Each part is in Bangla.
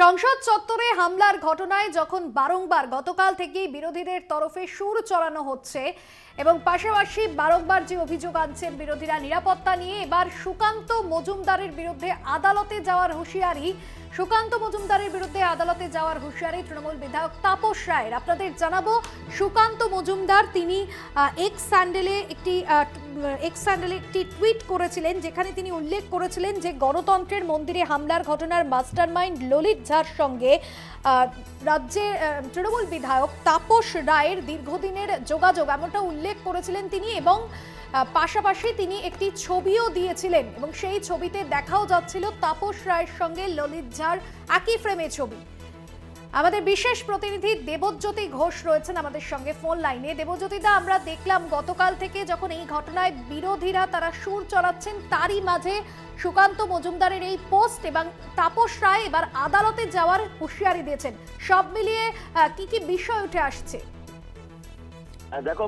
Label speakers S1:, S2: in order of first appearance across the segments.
S1: সংসদ চত্বরে হামলার ঘটনায় যখন বারংবার গতকাল থেকেই বিরোধীদের তরফে সুর চড়ানো হচ্ছে এবং পাশাপাশি বারংবার যে অভিযোগ আনছেন বিরোধীরা নিরাপত্তা নিয়ে, এবার সুকান্ত মজুমদারের বিরুদ্ধে আদালতে যাওয়ার হুঁশিয়ারি। সুকান্ত মজুমদারের বিরুদ্ধে আদালতে যাওয়ার হুঁশিয়ারি তৃণমূল বিধায়ক তাপস রায়ের। আপনাদের জানাবো, সুকান্ত মজুমদার তিনি এক্স স্যান্ডেলে একটি টুইট করেছিলেন, যেখানে তিনি উল্লেখ করেছিলেন যে গণতন্ত্রের মন্দিরে হামলার ঘটনার মাস্টারমাইন্ড ললিত ঝার সঙ্গে রাজ্যের তৃণমূল বিধায়ক তাপস রায়ের দীর্ঘদিনের যোগাযোগ, এমনটা উল্লেখ করেছিলেন তিনি। এবং পাশাপাশি তিনি একটি ছবিও দিয়েছিলেন এবং সেই ছবিতে দেখাও যাচ্ছিল তাপস রায়ের সঙ্গে ললিত ঝার একই ফ্রেমে ছবি। আমাদের বিশেষ প্রতিনিধি দেবজ্যোতি ঘোষ রয়েছেন আমাদের সঙ্গে ফোন লাইনে। দেবজ্যোতিদা, আমরা দেখলাম গতকাল থেকে যখন এই ঘটনায় বিরোধীরা তারা সুর চড়াচ্ছেন, তারই মাঝে সুকান্ত মজুমদারের এই পোস্ট এবং তাপস রায় এবার আদালতে যাওয়ার হুঁশিয়ারি দিয়েছেন। সব মিলিয়ে কি কি বিষয় উঠে আসছে?
S2: দেখো,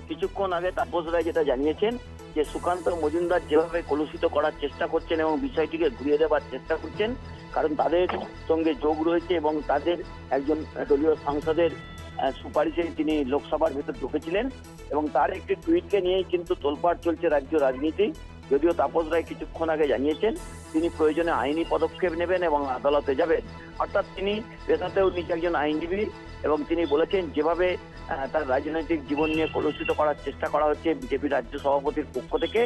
S2: কিছুক্ষণ আগে তাপস রায় যেটা জানিয়েছেন যে সুকান্ত মজুমদার যেভাবে কলুষিত করার চেষ্টা করছেন এবং বিষয়টিকে ঘুরিয়ে দেওয়ার চেষ্টা করছেন, কারণ তাদের সঙ্গে যোগ রয়েছে এবং তাদের একজন দলীয় সাংসদের সুপারিশে তিনি লোকসভার ভেতর ঢুকেছিলেন এবং তার একটি টুইটকে নিয়েই কিন্তু তোলপাড় চলছে রাজ্য রাজনীতি। যদিও তাপস রায় কিছুক্ষণ আগে জানিয়েছেন তিনি প্রয়োজনে আইনি পদক্ষেপ নেবেন এবং আদালতে যাবেন। অর্থাৎ তিনি পেশাতেও নিজে একজন আইনজীবী এবং তিনি বলেছেন যেভাবে তার রাজনৈতিক জীবন নিয়ে কলুষিত করার চেষ্টা করা হচ্ছে বিজেপি রাজ্য সভাপতির পক্ষ থেকে,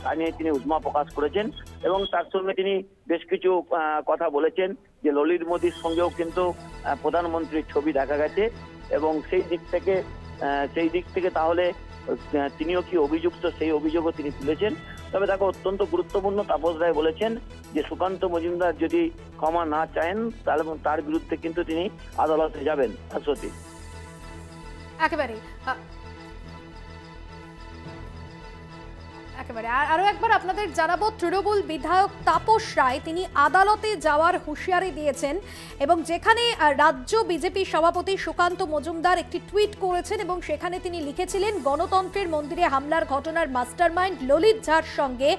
S2: তা নিয়ে তিনি উষ্মা প্রকাশ করেছেন এবং তার সঙ্গে তিনি বেশ কিছু কথা বলেছেন যে ললিত মোদির সঙ্গেও কিন্তু প্রধানমন্ত্রীর ছবি দেখা গেছে এবং সেই দিক থেকে তাহলে তিনিও কি অভিযুক্ত, সেই অভিযোগও তিনি তুলেছেন। তবে দেখো, অত্যন্ত গুরুত্বপূর্ণ, তাপস রায় বলেছেন যে সুকান্ত মজুমদার যদি ক্ষমা না চান তাহলে তার বিরুদ্ধে কিন্তু তিনি আদালতে যাবেন। সত্যি
S1: একেবারে আরো একবার আপনাদের জানাবো, তৃণমূল বিধায়ক তাপস রায় তিনি আদালতে যাওয়ার হুঁশিয়ারি দিয়েছেন এবং যেখানে রাজ্য বিজেপি সভাপতি সুকান্ত মজুমদার একটি টুইট করেছেন এবং সেখানে তিনি লিখেছিলেন গণতন্ত্রের মন্দিরে হামলার ঘটনার মাস্টারমাইন্ড ললিত ঝার সঙ্গে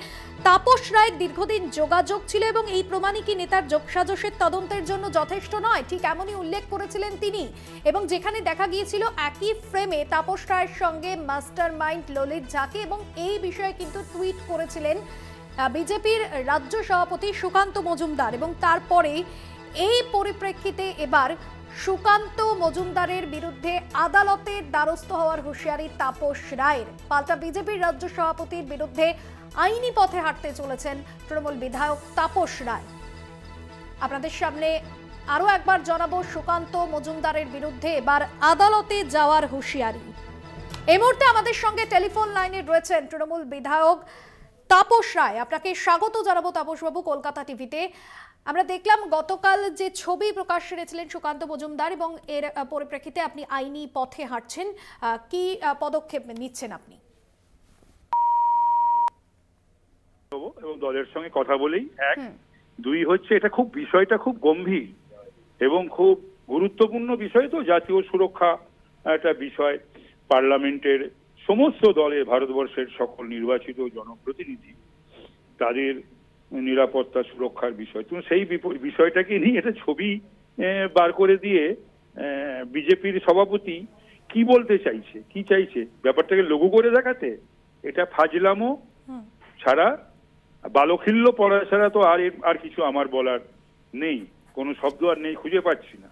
S1: তাপস রায়ের দীর্ঘদিন যোগাযোগ ছিল এবং এই প্রমাণই কি নেতার যোগসাজশের তদন্তের জন্য যথেষ্ট নয়, ঠিক এমনই উল্লেখ করেছিলেন তিনি। এবং যেখানে দেখা গিয়েছিল একই ফ্রেমে তাপস রায়ের সঙ্গে মাস্টারমাইন্ড ললিত ঝাকে, এবং এই বিষয়ে কিন্তু টুইট করেছিলেন বিজেপির রাজ্য সভাপতি সুকান্ত মজুমদার। এবং তারপরে এই পরিপ্রেক্ষিতে এবার সুকান্ত মজুমদারের বিরুদ্ধে আদালতের দ্বারস্থ হওয়ার হুঁশিয়ারি তাপস রায়ের। পাল্টা বিজেপির রাজ্য সভাপতির বিরুদ্ধে আইনি পথে হাঁটতে চলেছেন তৃণমূল বিধায়ক তাপস রায়। আপনাদের সামনে আরো একবার জানাবো, সুকান্ত মজুমদারের বিরুদ্ধে এবার আদালতে যাওয়ার হুঁশিয়ারি। এই মুহূর্তে আমাদের সঙ্গে টেলিফোন লাইনে রয়েছেন তৃণমূল বিধায়ক তাপস রায়। আপনাকে স্বাগত জানাবো তাপসবাবু কলকাতা টিভিতে। আমরা দেখলাম গতকাল যে ছবি প্রকাশ সেরেছিলেন সুকান্ত মজুমদার এবং এর পরিপ্রেক্ষিতে আপনি আইনি পথে হাঁটছেন, কি পদক্ষেপ নিচ্ছেন আপনি?
S3: এবং দলের সঙ্গে কথা বলেই দুই হচ্ছে, এটা বিষয়টা খুব গম্ভীর এবং খুব গুরুত্বপূর্ণ বিষয়। তো জাতীয় সুরক্ষা একটা বিষয়, পার্লামেন্টের সমস্ত দলের, ভারতবর্ষের সকল নির্বাচিত জনপ্রতিনিধি, তাদের নিরাপত্তা সুরক্ষার বিষয়। তো সেই বিষয়টাকে নিয়ে একটা ছবি বার করে দিয়ে বিজেপির সভাপতি কি বলতে চাইছে, কি চাইছে, ব্যাপারটাকে লঘু করে দেখাতে, এটা ফাজলামো ছাড়া, বালখিল্য পড়া ছাড়া তো আর কিছু আমার বলার নেই, কোনো শব্দ আর নেই, খুঁজে পাচ্ছি না।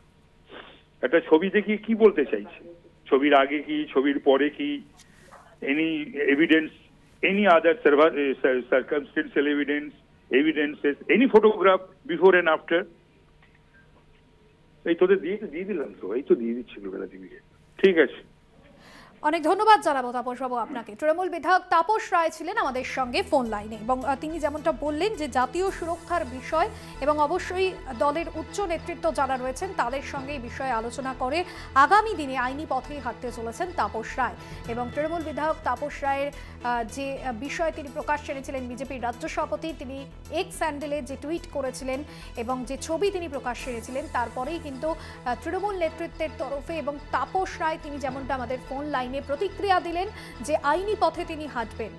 S3: একটা ছবি দেখিয়ে কি বলতে চাইছে, ছবির আগে কি, ছবির পরে কি, any evidence, any other circumstantial evidences, any photograph before and after. এই তোদের দিয়ে দিলাম তো, এই তো দিয়ে দিচ্ছিল বেলা টিভিকে। ঠিক আছে,
S1: অনেক ধন্যবাদ জানাবো তাপসবাবু আপনাকে। তৃণমূল বিধায়ক তাপস রায় ছিলেন আমাদের সঙ্গে ফোন লাইনে এবং তিনি যেমনটা বললেন যে জাতীয় সুরক্ষার বিষয় এবং অবশ্যই দলের উচ্চ নেতৃত্ব যারা রয়েছেন তাদের সঙ্গে এই বিষয়ে আলোচনা করে আগামী দিনে আইনি পথেই হাঁটতে চলেছেন তাপস রায়। এবং তৃণমূল বিধায়ক তাপস রায়ের যে বিষয় তিনি প্রকাশ সেরেছিলেন বিজেপির রাজ্য সভাপতি, তিনি এক্স স্যান্ডেলে যে টুইট করেছিলেন এবং যে ছবি তিনি প্রকাশ সেরেছিলেন, তারপরেই কিন্তু তৃণমূল নেতৃত্বের তরফে এবং তাপস রায় তিনি যেমনটা আমাদের ফোন লাইনে প্রতিক্রিয়া দিলেন যে আইনি পথে তিনি হাঁটবেন।